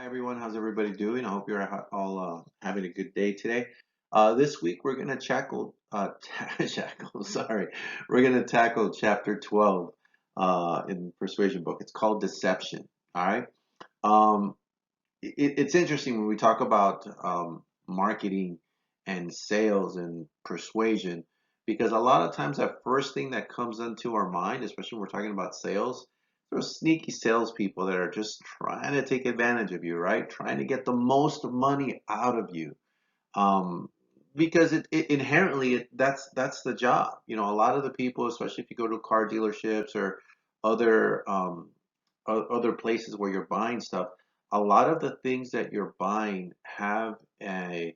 Hi everyone, how's everybody doing? I hope you're all having a good day today. This week we're going to we're going to tackle chapter 12 in the Persuasion book. It's called Deception. All right. Um, it's interesting when we talk about marketing and sales and persuasion, because a lot of times that first thing that comes into our mind, especially when we're talking about sales, there's sneaky salespeople that are just trying to take advantage of you, right? Trying to get the most money out of you. Um, because it inherently that's the job. You know, a lot of the people, especially if you go to car dealerships or other other places where you're buying stuff, a lot of the things that you're buying have a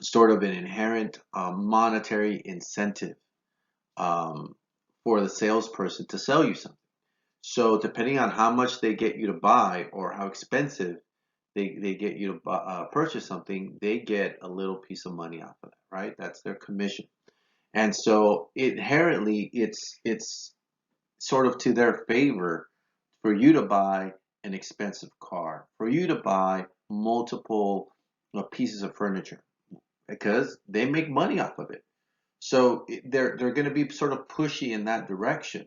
sort of an inherent monetary incentive um, for the salesperson to sell you something. So depending on how much they get you to buy or how expensive they get you to purchase something, they get a little piece of money off of that, right? That's their commission. And so inherently, it's sort of to their favor for you to buy an expensive car, for you to buy multiple pieces of furniture, because they make money off of it. So they're going to be sort of pushy in that direction.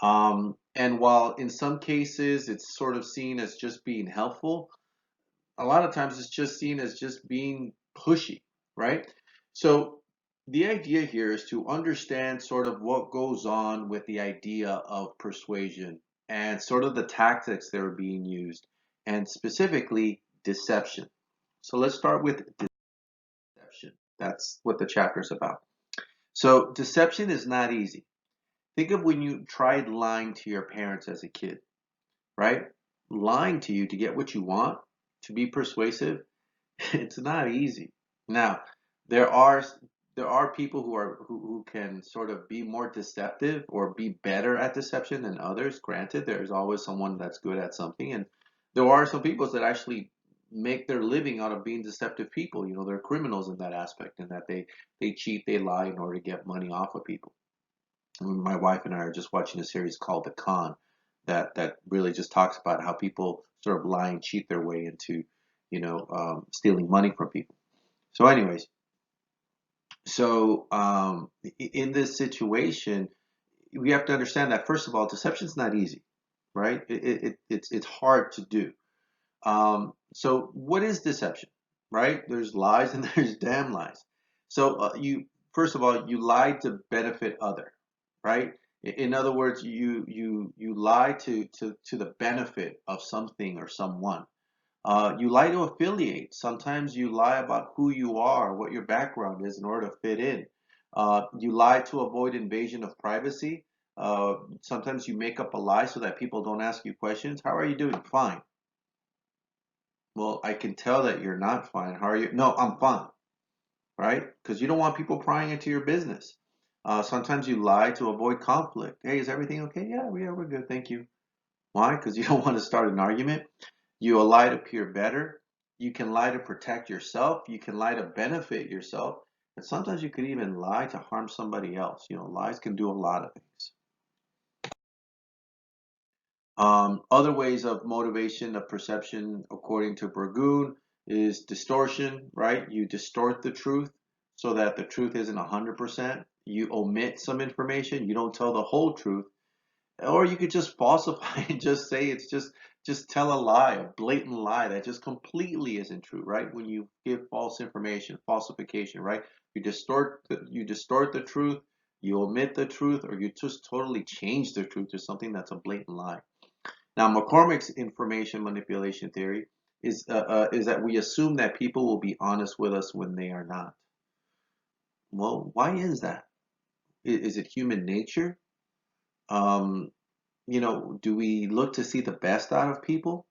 And while in some cases it's sort of seen as just being helpful, a lot of times it's just seen as just being pushy, right? So the idea here is to understand sort of what goes on with the idea of persuasion and sort of the tactics that are being used, and specifically deception. So let's start with deception. That's what the chapter is about. So deception is not easy. Think of when you tried lying to your parents as a kid, right? Lying to you to get what you want, to be persuasive, it's not easy. Now, there are there are people who can sort of be more deceptive or be better at deception than others. Granted, there's always someone that's good at something, and there are some people that actually make their living out of being deceptive people. You know, they're criminals in that aspect, in that they cheat, they lie in order to get money off of people. My wife and I are just watching a series called The Con that really just talks about how people sort of lie and cheat their way into, stealing money from people. So, anyways, in this situation, we have to understand that first of all, deception is not easy, right? It's hard to do. So, what is deception, right? There's lies and there's damn lies. So, you first of all, you lie to benefit other, right? In other words, you lie to the benefit of something or someone. You lie to affiliate. Sometimes you lie about who you are, what your background is in order to fit in. You lie to avoid invasion of privacy. Sometimes you make up a lie so that people don't ask you questions. How are you doing? Fine. Well, I can tell that you're not fine. How are you? No, I'm fine, right? Because you don't want people prying into your business. Sometimes you lie to avoid conflict. Hey, is everything okay? Yeah, we're good. Thank you. Why? Because you don't want to start an argument. You lie to appear better. You can lie to protect yourself. You can lie to benefit yourself. And sometimes you could even lie to harm somebody else. You know, lies can do a lot of things. Other ways of motivation of perception, according to Burgoon, is distortion, right? You distort the truth so that the truth isn't 100%. You omit some information. You don't tell the whole truth. Or you could just falsify and just say just tell a lie, a blatant lie that just completely isn't true, right? When you give false information, falsification, right? You distort the truth, you omit the truth, or you just totally change the truth to something that's a blatant lie. Now, McCormick's information manipulation theory is that we assume that people will be honest with us when they are not. Well, why is that? Is it human nature? Um, do we look to see the best out of people?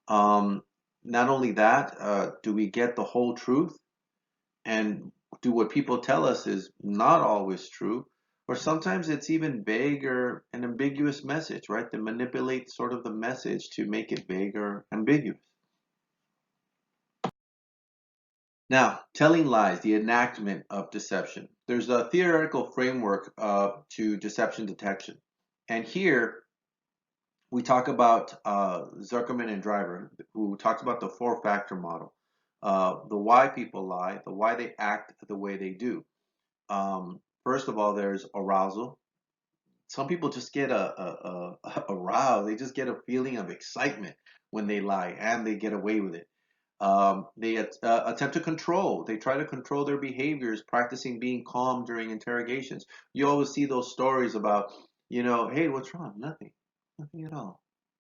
Um, Not only that, do we get the whole truth? And do what people tell us is not always true? Or sometimes it's even vague or an ambiguous message, right? They manipulate sort of the message to make it vague or ambiguous. Now, telling lies, the enactment of deception. There's a theoretical framework to deception detection. And here, We talk about Zuckerman and Driver, who talks about the four-factor model. The why people lie, the why they act the way they do. First of all, there's arousal. Some people just get aroused. They just get a feeling of excitement when they lie, and they get away with it. They attempt to control. They try to control their behaviors, practicing being calm during interrogations. You always see those stories about, hey, what's wrong? Nothing, nothing at all,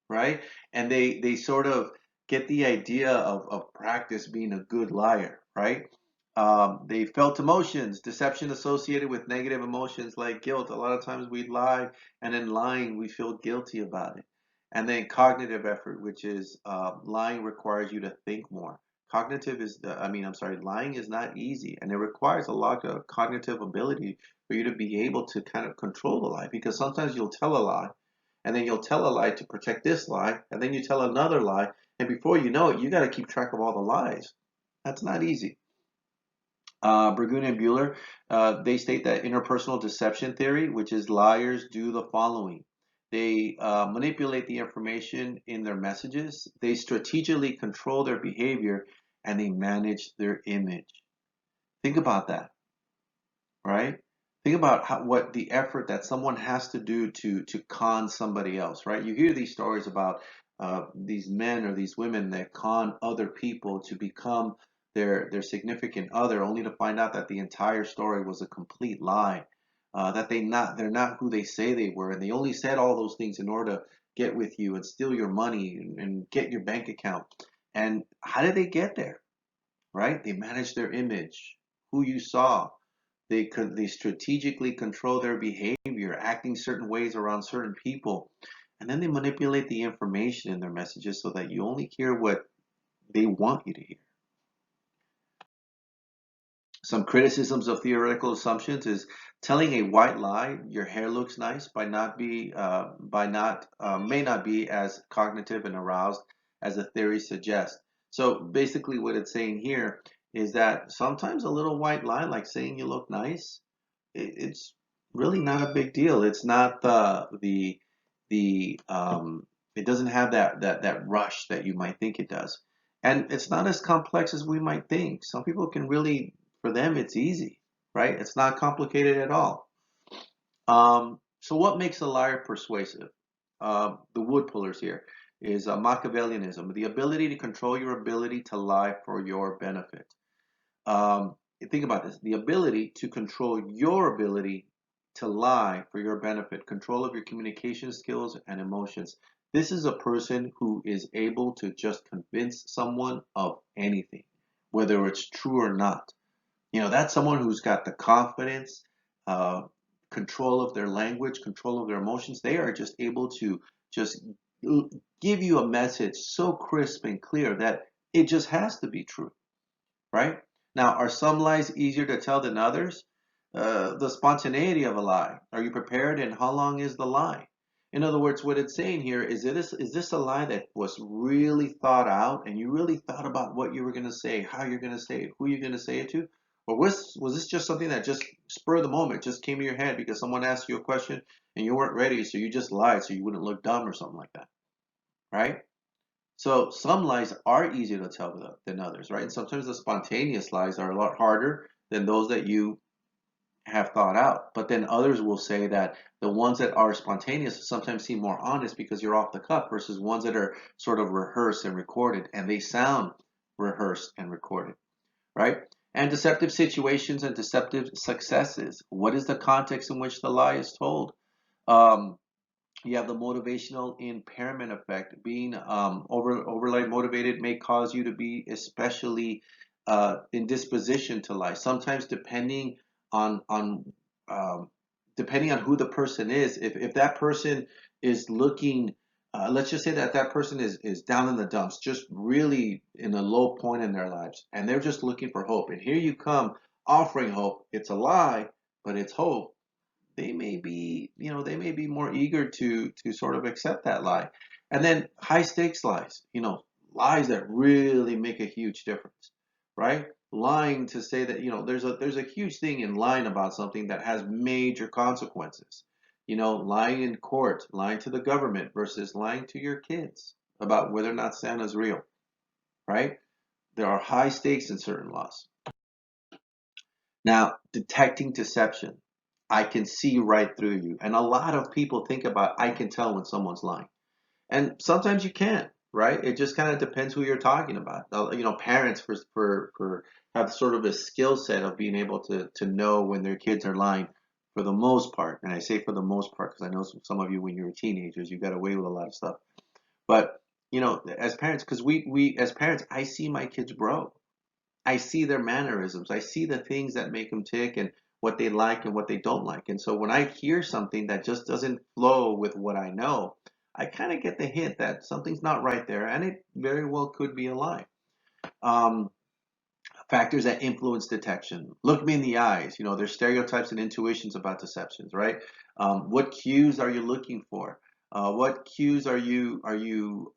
right? And they sort of get the idea of practice being a good liar, right? They felt emotions, deception associated with negative emotions like guilt. A lot of times we lie, and in lying we feel guilty about it. And then cognitive effort, which is lying requires you to think more. Lying is not easy, and it requires a lot of cognitive ability for you to be able to kind of control the lie, because sometimes you'll tell a lie, and then you'll tell a lie to protect this lie, and then you tell another lie, and before you know it, you got to keep track of all the lies. That's not easy. Burgoon and Bueller, they state that interpersonal deception theory, which is liars do the following. They manipulate the information in their messages, they strategically control their behavior, and they manage their image. Think about that, right? Think about what the effort that someone has to do to con somebody else, right? You hear these stories about these men or these women that con other people to become their significant other, only to find out that the entire story was a complete lie. That they're not who they say they were, and they only said all those things in order to get with you and steal your money and get your bank account. And how did they get there? Right? They managed their image, who you saw. They strategically control their behavior, acting certain ways around certain people, and then they manipulate the information in their messages so that you only hear what they want you to hear. Some criticisms of theoretical assumptions is telling a white lie, your hair looks nice, by not may not be as cognitive and aroused as the theory suggests. So basically, what it's saying here is that sometimes a little white lie, like saying you look nice, it's really not a big deal. It's not the it doesn't have that rush that you might think it does. And it's not as complex as we might think. Some people can really, for them, it's easy, right? It's not complicated at all. So what makes a liar persuasive? The wood pullers here is Machiavellianism, the ability to control your ability to lie for your benefit. Um, think about this, the ability to control your ability to lie for your benefit, control of your communication skills and emotions. This is a person who is able to just convince someone of anything, whether it's true or not. That's someone who's got the confidence, uh, control of their language, control of their emotions. They are just able to just give you a message so crisp and clear that it just has to be true, right? Now, are some lies easier to tell than others? The spontaneity of a lie. Are you prepared, and how long is the lie? In other words, what it's saying here is this a lie that was really thought out, and you really thought about what you were going to say, how you're going to say it, who you're going to say it to? Or was this just something that just spur of the moment, just came to your head because someone asked you a question and you weren't ready, so you just lied so you wouldn't look dumb or something like that, right? So some lies are easier to tell than others, right? And sometimes the spontaneous lies are a lot harder than those that you have thought out. But then others will say that the ones that are spontaneous sometimes seem more honest because you're off the cuff versus ones that are sort of rehearsed and recorded, and they sound rehearsed and recorded, right? And deceptive situations and deceptive successes. What is the context in which the lie is told? Um, you have the motivational impairment effect. Being overly motivated may cause you to be especially in disposition to lie. Sometimes on um, depending on who the person is, if that person is looking, let's just say that that person is down in the dumps, just really in a low point in their lives, and they're just looking for hope. And here you come offering hope. It's a lie, but it's hope. They may be more eager to sort of accept that lie. And then high stakes lies, lies that really make a huge difference, right? Lying to say that, there's a huge thing in lying about something that has major consequences. lying in court, lying to the government versus lying to your kids about whether or not Santa's real, right? There are high stakes in certain laws. Now, detecting deception. I can see right through you. And a lot of people think about, I can tell when someone's lying. And sometimes you can, right? It just kind of depends who you're talking about. Parents for have sort of a skill set of being able to know when their kids are lying for the most part. And I say for the most part because I know some of you when you were teenagers, you got away with a lot of stuff. But as parents, because we as parents, I see my kids grow. I see their mannerisms. I see the things that make them tick and what they like and what they don't like. And so when I hear something that just doesn't flow with what I know, I kind of get the hint that something's not right there, and it very well could be a lie. Um, Factors that influence detection. Look me in the eyes. There's stereotypes and intuitions about deceptions, right? What cues are you looking for? What cues are you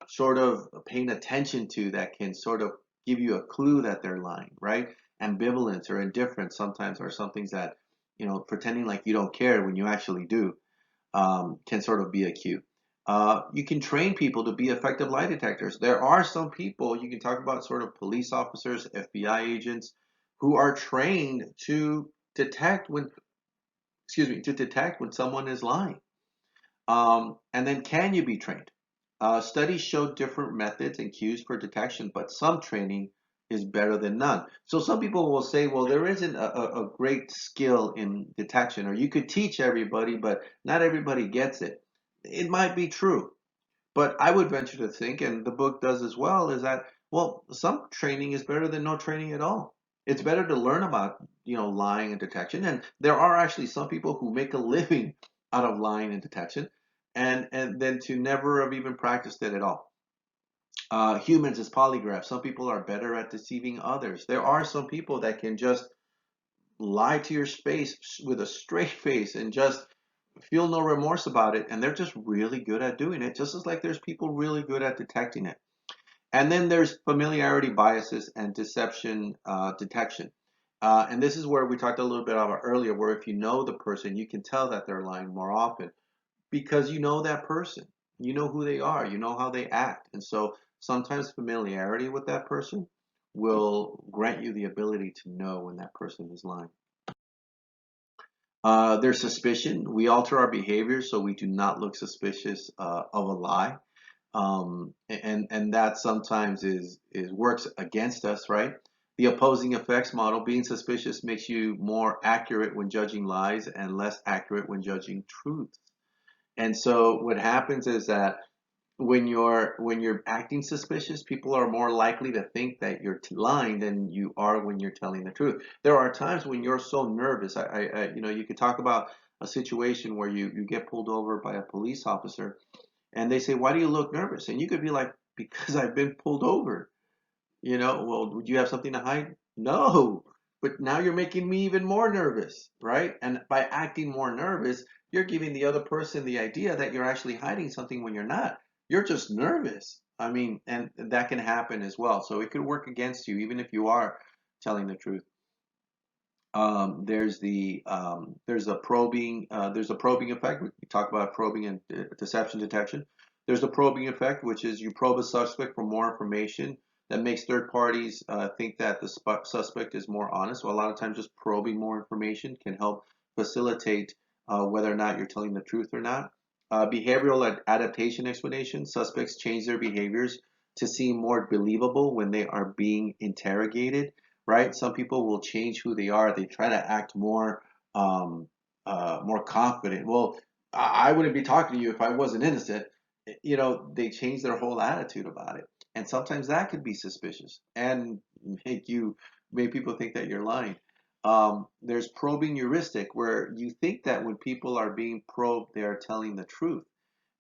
sort of paying attention to that can sort of give you a clue that they're lying, right? Ambivalence or indifference sometimes are some things that pretending like you don't care when you actually do can sort of be a cue. You can train people to be effective lie detectors. There are some people, you can talk about sort of police officers, FBI agents, who are trained to detect when someone is lying. And then can you be trained? Studies show different methods and cues for detection, but some training is better than none. So some people will say, well, there isn't a great skill in detection, or you could teach everybody, but not everybody gets it. It might be true, but I would venture to think, and the book does as well, is that, well, some training is better than no training at all. It's better to learn about, lying and detection. And there are actually some people who make a living out of lying and detection, and then to never have even practiced it at all. Humans as polygraphs. Some people are better at deceiving others. There are some people that can just lie to your face with a straight face and just feel no remorse about it, and they're just really good at doing it, just as like there's people really good at detecting it. And then there's familiarity biases and deception detection. And this is where we talked a little bit about earlier, where if you know the person, you can tell that they're lying more often because you know that person. You know who they are, you know how they act. And so sometimes familiarity with that person will grant you the ability to know when that person is lying. There's suspicion. We alter our behavior so we do not look suspicious of a lie, and that sometimes is works against us, right? The opposing effects model: being suspicious makes you more accurate when judging lies and less accurate when judging truth. And so what happens is that when you're acting suspicious, people are more likely to think that you're lying than you are when you're telling the truth. There are times when you're so nervous. You could talk about a situation where you get pulled over by a police officer, and they say, "Why do you look nervous?" And you could be like, "Because I've been pulled over." Well, would you have something to hide? No. But now you're making me even more nervous, right? And by acting more nervous, you're giving the other person the idea that you're actually hiding something when you're not. You're just nervous. I mean, and that can happen as well. So it could work against you, even if you are telling the truth. There's a probing effect. We talk about probing and deception detection. There's the probing effect, which is you probe a suspect for more information that makes third parties think that the suspect is more honest. So a lot of times, just probing more information can help facilitate whether or not you're telling the truth or not. Behavioral adaptation explanation: suspects change their behaviors to seem more believable when they are being interrogated, right? Some people will change who they are. They try to act more confident. Well, I wouldn't be talking to you if I wasn't innocent. They change their whole attitude about it, and sometimes that could be suspicious and make people think that you're lying. There's probing heuristic, where you think that when people are being probed, they are telling the truth.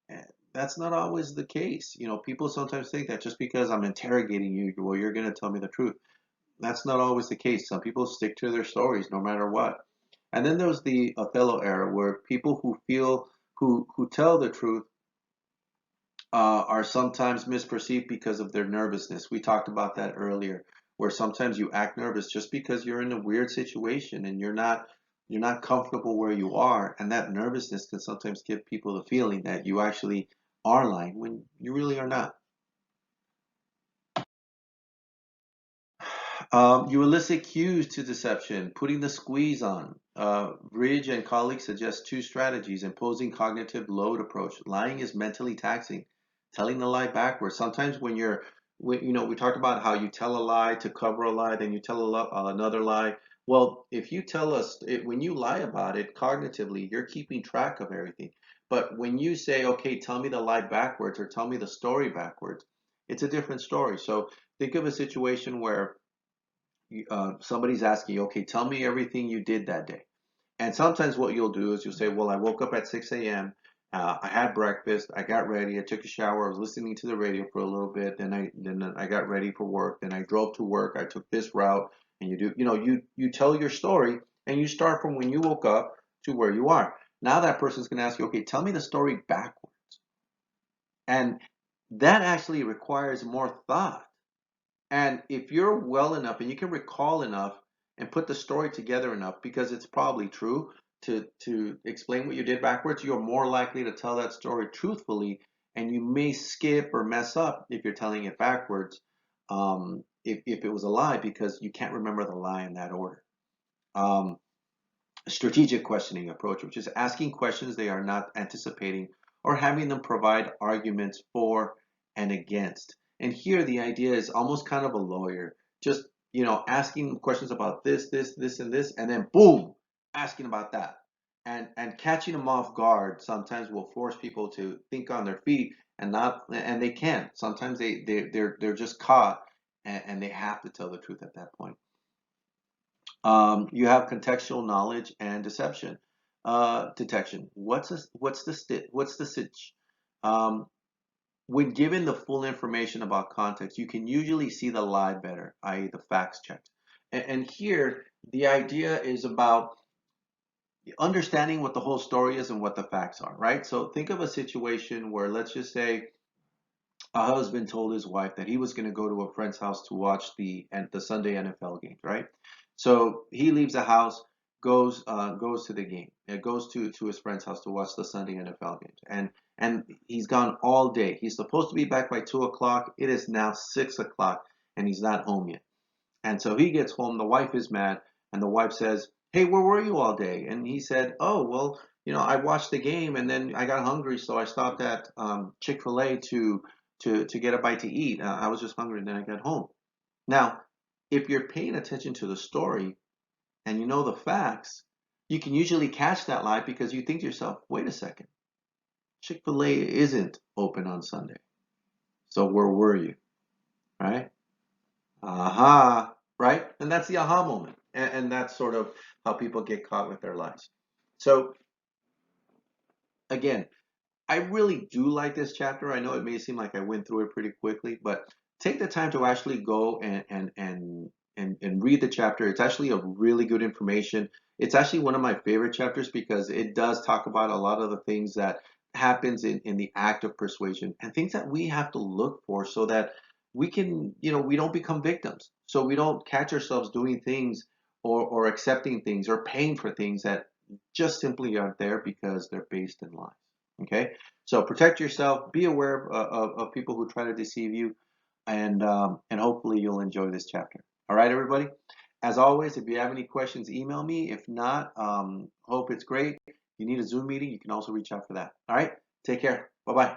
And that's not always the case. People sometimes think that just because I'm interrogating you, well, you're going to tell me the truth. That's not always the case. Some people stick to their stories no matter what. And then there's the Othello era, where people who tell the truth are sometimes misperceived because of their nervousness. We talked about that earlier, where sometimes you act nervous just because you're in a weird situation and you're not You're not comfortable where you are, and that nervousness can sometimes give people the feeling that you actually are lying when you really are not. You elicit cues to deception, putting the squeeze on. Bridge and colleagues suggest two strategies: imposing cognitive load approach. Lying is mentally taxing. Telling the lie backwards. Sometimes we talked about how you tell a lie to cover a lie, then you tell another lie. Well, if you tell us, when you lie about it cognitively, you're keeping track of everything. But when you say, okay, tell me the lie backwards or tell me the story backwards, it's a different story. So think of a situation where somebody's asking you, okay, tell me everything you did that day. And sometimes what you'll do is you'll say, well, I woke up at 6 a.m. I had breakfast. I got ready. I took a shower. I was listening to the radio for a little bit. Then I got ready for work. Then I drove to work. I took this route. And you tell your story and you start from when you woke up to where you are. Now that person's going to ask you, okay, tell me the story backwards. And that actually requires more thought. And if you're well enough and you can recall enough and put the story together enough, because it's probably true, to explain what you did backwards, you're more likely to tell that story truthfully, and you may skip or mess up if you're telling it backwards, if it was a lie, because you can't remember the lie in that order. Strategic questioning approach, which is asking questions they are not anticipating or having them provide arguments for and against. And here the idea is almost kind of a lawyer, just asking questions about this, and this, and then boom, asking about that. And catching them off guard sometimes will force people to think on their feet and they can't. Sometimes they're just caught and they have to tell the truth at that point. You have contextual knowledge and deception detection. What's the sitch? Um, when given the full information about context, you can usually see the lie better, i.e., the facts checked. And here, the idea is about understanding what the whole story is and what the facts are, right? So think of a situation where, let's just say, a husband told his wife that he was going to go to a friend's house to watch the Sunday NFL games, right? So he leaves the house, goes to the game, goes to his friend's house to watch the Sunday NFL games, and he's gone all day. He's supposed to be back by 2 o'clock. It is now 6 o'clock, and he's not home yet. And so he gets home. The wife is mad, and the wife says, "Hey, where were you all day?" And he said, "Oh, well, I watched the game, and then I got hungry, so I stopped at Chick-fil-A to get a bite to eat. I was just hungry, and then I got home." Now, if you're paying attention to the story and you know the facts, you can usually catch that lie because you think to yourself, "Wait a second, Chick-fil-A isn't open on Sunday, so where were you?" Right? Aha, right? And that's the aha moment. And that's sort of how people get caught with their lies. So, again, I really do like this chapter. I know it may seem like I went through it pretty quickly, but take the time to actually go and read the chapter. It's actually a really good information. It's actually one of my favorite chapters because it does talk about a lot of the things that happens in the act of persuasion and things that we have to look for so that we can, we don't become victims. So we don't catch ourselves doing things or accepting things or paying for things that just simply aren't there because they're based in lies. Okay, so protect yourself. Be aware of people who try to deceive you, and hopefully you'll enjoy this chapter. All right, everybody. As always, if you have any questions, email me. If not, hope it's great. If you need a Zoom meeting, you can also reach out for that. All right, take care. Bye bye.